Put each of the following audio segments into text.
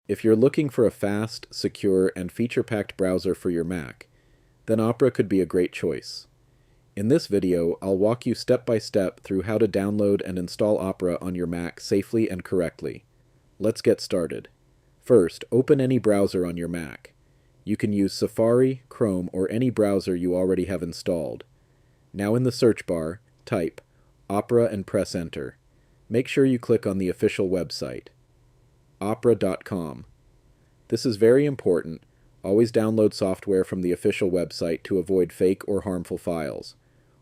If you're looking for a fast, secure, and feature-packed browser for your Mac, then Opera could be a great choice. In this video, I'll walk you step by step through how to download and install Opera on your Mac safely and correctly. Let's get started. First, open any browser on your Mac. You can use Safari, Chrome, or any browser you already have installed. Now in the search bar, type Opera and press Enter. Make sure you click on the official website, opera.com. This is very important. Always download software from the official website to avoid fake or harmful files.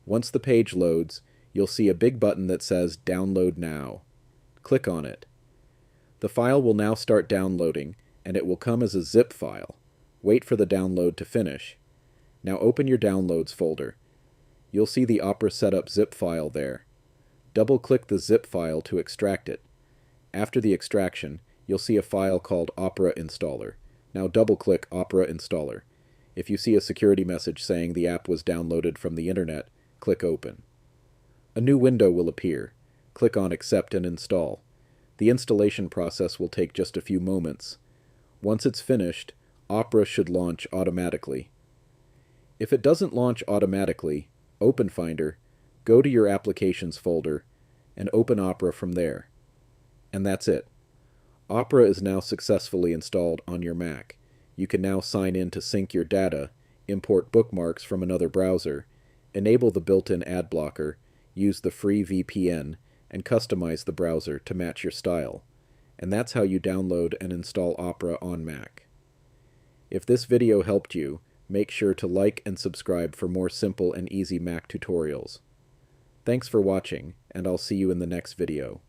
Once the page loads, you'll see a big button that says Download Now. Click on it. The file will now start downloading, and it will come as a zip file. Wait for the download to finish. Now open your Downloads folder. You'll see the Opera Setup zip file there. Double-click the zip file to extract it. After the extraction, you'll see a file called Opera Installer. Now double-click Opera Installer. If you see a security message saying the app was downloaded from the internet, click Open. A new window will appear. Click on Accept and Install. The installation process will take just a few moments. Once it's finished, Opera should launch automatically. If it doesn't launch automatically, open Finder, go to your Applications folder, and open Opera from there. And that's it. Opera is now successfully installed on your Mac. You can now sign in to sync your data, import bookmarks from another browser, enable the built-in ad blocker, use the free VPN, and customize the browser to match your style. And that's how you download and install Opera on Mac. If this video helped you, make sure to like and subscribe for more simple and easy Mac tutorials. Thanks for watching, and I'll see you in the next video.